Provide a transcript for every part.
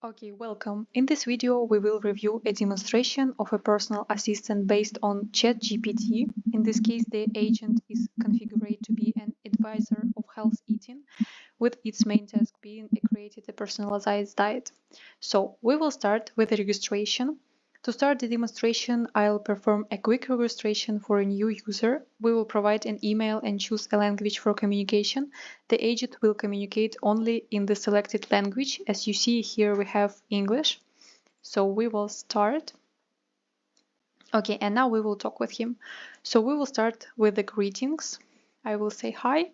Okay, welcome. In this video, we will review a demonstration of a personal assistant based on ChaGPT. In this case, the agent is configured to be an advisor of health eating, with its main task being created a personalized diet. So we will start with the registration. To start the demonstration, I'll perform a quick registration for a new user. We will provide an email and choose a language for communication. The agent will communicate only in the selected language. As you see here, we have English. So we will start. Okay, and now we will talk with him. So we will start with the greetings. I will say hi.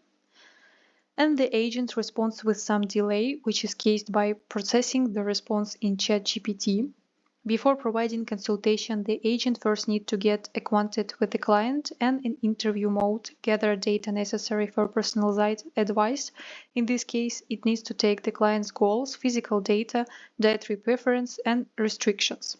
And the agent responds with some delay, which is caused by processing the response in ChatGPT. Before providing consultation, the agent first needs to get acquainted with the client and in interview mode, gather data necessary for personalized advice. In this case, it needs to take the client's goals, physical data, dietary preference, and restrictions.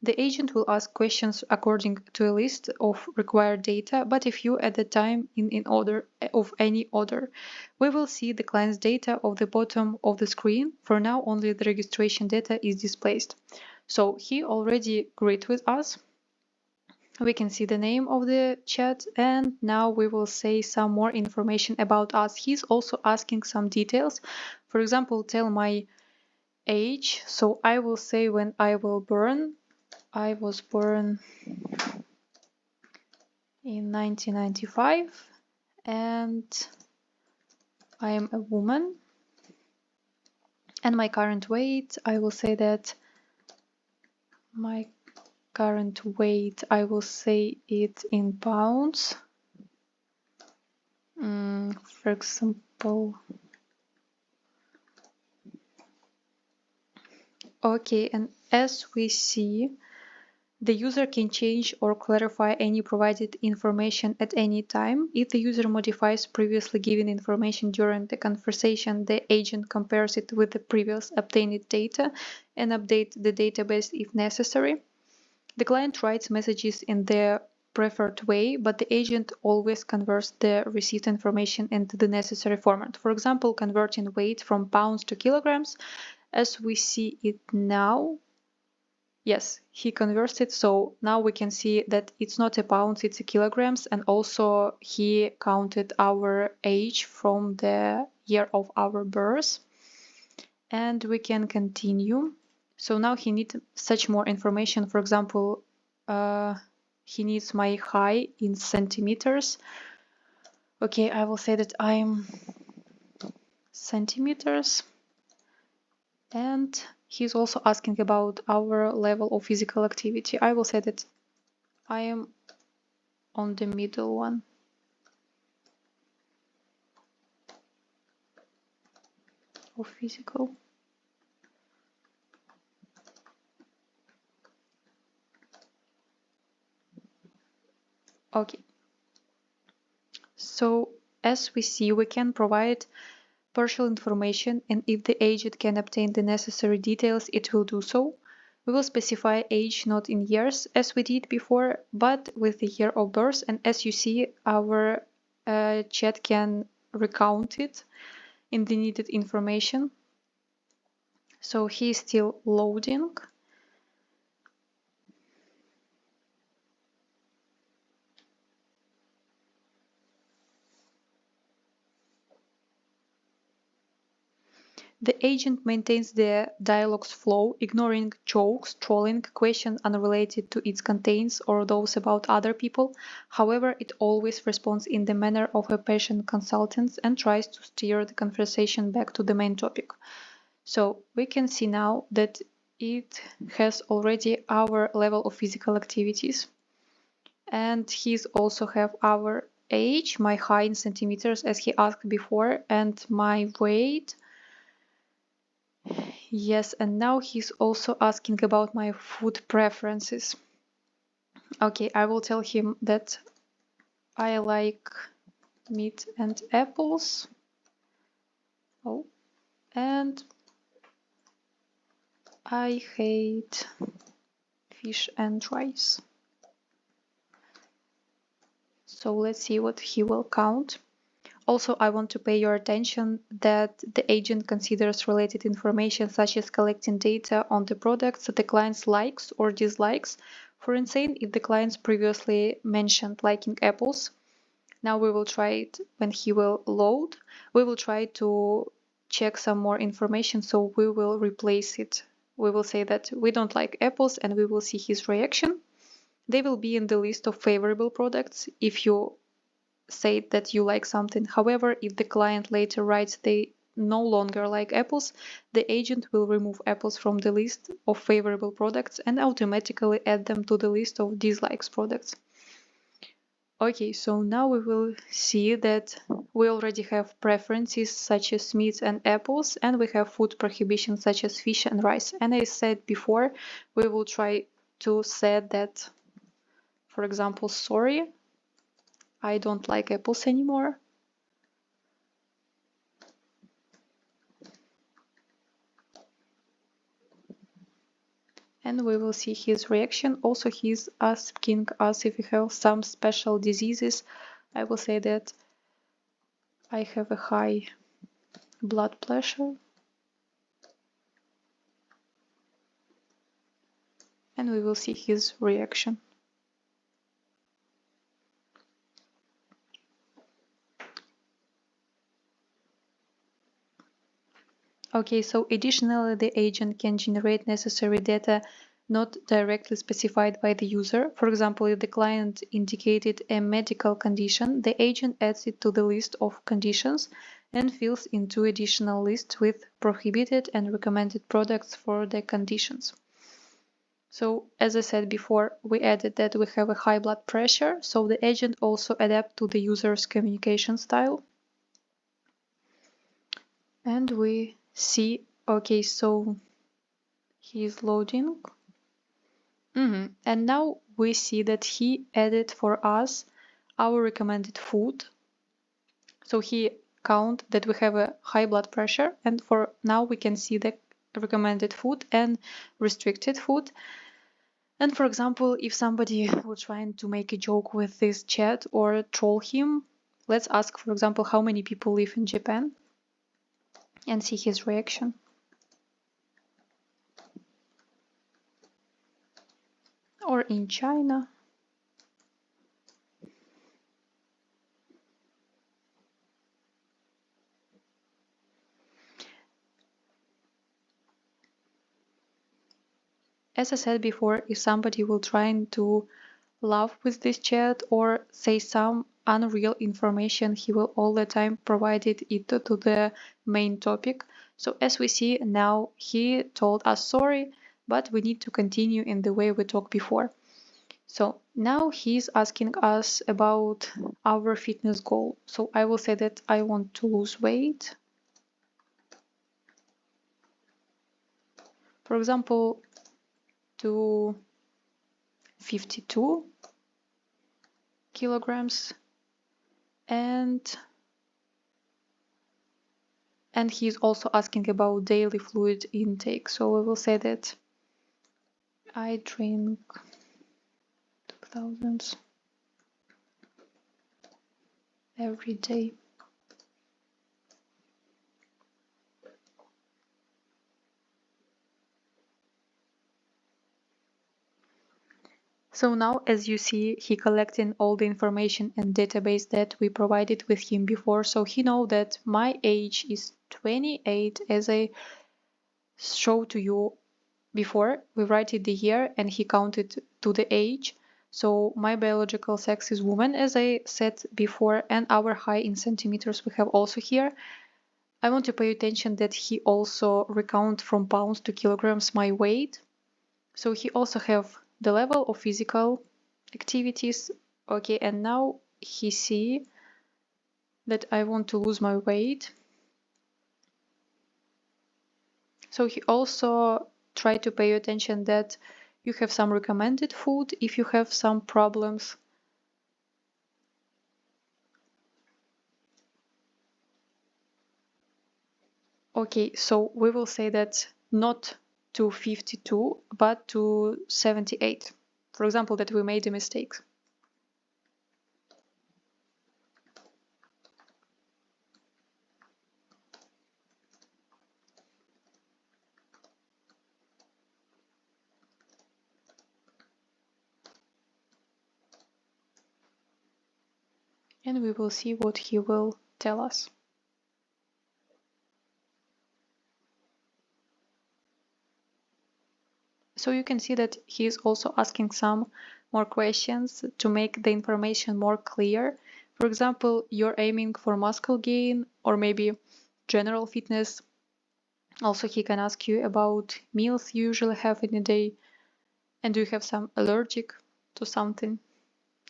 The agent will ask questions according to a list of required data, but if you at the time in order of any order, we will see the client's data at the bottom of the screen. For now, only the registration data is displayed. So he already agreed with us. We can see the name of the chat, and now we will say some more information about us. He's also asking some details. For example, tell my age. So I will say when I will born. I was born in 1995 and I am a woman. And my current weight, I will say that my current weight, I will say it in pounds. For example, okay, and as we see, the user can change or clarify any provided information at any time. If the user modifies previously given information during the conversation, the agent compares it with the previous obtained data and updates the database if necessary. The client writes messages in their preferred way, but the agent always converts the received information into the necessary format. For example, converting weight from pounds to kilograms, as we see it now. Yes, he converts it, so now we can see that it's not a pounds, it's a kilograms, and also he counted our age from the year of our birth. And we can continue. So now he needs such more information. For example, he needs my height in centimeters. Okay, I will say that I'm centimeters. And he's also asking about our level of physical activity. I will say that I am on the middle one. Of physical. Okay. So as we see, we can provide partial information, and if the agent can obtain the necessary details, it will do so. We will specify age not in years as we did before, but with the year of birth. And as you see, our chat can recount it in the needed information. So he is still loading. The agent maintains the dialogue's flow, ignoring jokes, trolling, questions unrelated to its contents or those about other people. However, it always responds in the manner of a patient consultant and tries to steer the conversation back to the main topic. So we can see now that it has already our level of physical activities. And he's also have our age, my height in centimeters as he asked before, and my weight. Yes, and now he's also asking about my food preferences. Okay, I will tell him that I like meat and apples. Oh, and I hate fish and rice. So let's see what he will count. Also, I want to pay your attention that the agent considers related information such as collecting data on the products, the client's likes or dislikes. For instance, if the clients previously mentioned liking apples, now we will try it when he will load. We will try to check some more information, so we will replace it. We will say that we don't like apples and we will see his reaction. They will be in the list of favorable products if you say that you like something. However, if the client later writes they no longer like apples, the agent will remove apples from the list of favorable products and automatically add them to the list of dislikes products. Okay, so now we will see that we already have preferences such as meats and apples, and we have food prohibitions such as fish and rice. And I said before, we will try to set that, for example, sorry, I don't like apples anymore. And we will see his reaction. Also, he's asking us if we have some special diseases. I will say that I have a high blood pressure. And we will see his reaction. Okay, so additionally, the agent can generate necessary data not directly specified by the user. For example, if the client indicated a medical condition, the agent adds it to the list of conditions and fills in two additional lists with prohibited and recommended products for the conditions. So, as I said before, we added that we have a high blood pressure, so the agent also adapts to the user's communication style. And we see, okay, so he is loading. And now we see that he added for us our recommended food. So he count that we have a high blood pressure, and for now we can see the recommended food and restricted food. And for example, if somebody will try to make a joke with this chat or troll him, let's ask, for example, how many people live in Japan and see his reaction. Or in China. As I said before, if somebody will try to laugh with this chat or say some unreal information, he will all the time provide it to the main topic. So as we see now, he told us sorry, but we need to continue in the way we talked before. So now he's asking us about our fitness goal. So I will say that I want to lose weight. For example, to 52 kilograms, and he's also asking about daily fluid intake. So we will say that I drink 2000 every day. So now, as you see, he collecting all the information and database that we provided with him before. So he know that my age is 28, as I showed to you before. We write it the year and he counted to the age. So my biological sex is woman, as I said before, and our height in centimeters we have also here. I want to pay attention that he also recount from pounds to kilograms my weight. So he also have the level of physical activities. Okay, and now he see that I want to lose my weight. So he also try to pay attention that you have some recommended food if you have some problems. Okay, so we will say that not to 52, but to 78. For example, that we made a mistake. and we will see what he will tell us. So you can see that he is also asking some more questions to make the information more clear. For example, you're aiming for muscle gain or maybe general fitness. Also, he can ask you about meals you usually have in a day, and do you have some allergic to something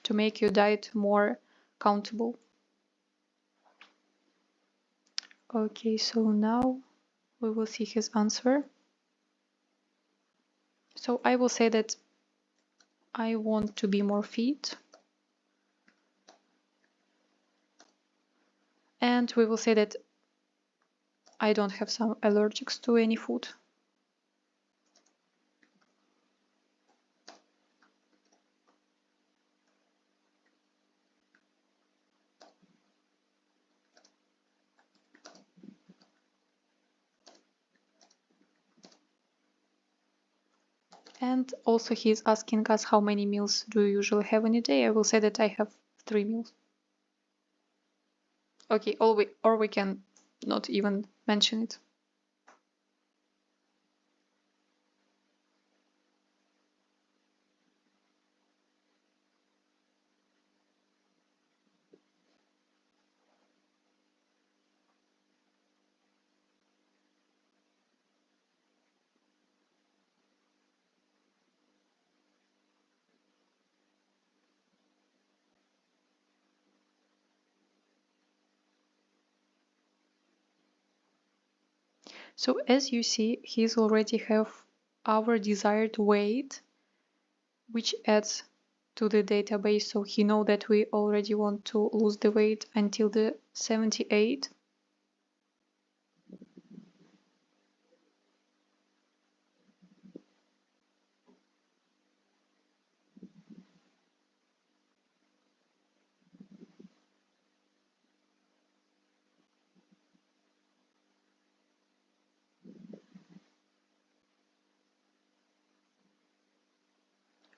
to make your diet more countable. Okay, so now we will see his answer. So I will say that I want to be more fit. And we will say that I don't have some allergics to any food. And also he's asking us how many meals do you usually have in a day. I will say that I have 3 meals. Okay, or we can not even mention it. So as you see, he's already have our desired weight, which adds to the database. So he know that we already want to lose the weight until the 78.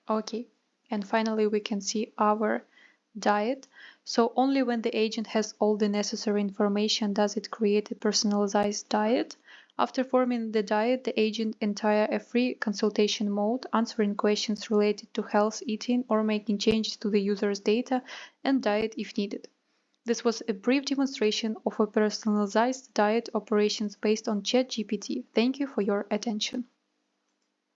Okay, and finally we can see our diet. So only when the agent has all the necessary information does it create a personalized diet. After forming the diet, the agent enters a free consultation mode, answering questions related to health, eating, or making changes to the user's data and diet if needed. This was a brief demonstration of a personalized diet operations based on ChatGPT. Thank you for your attention.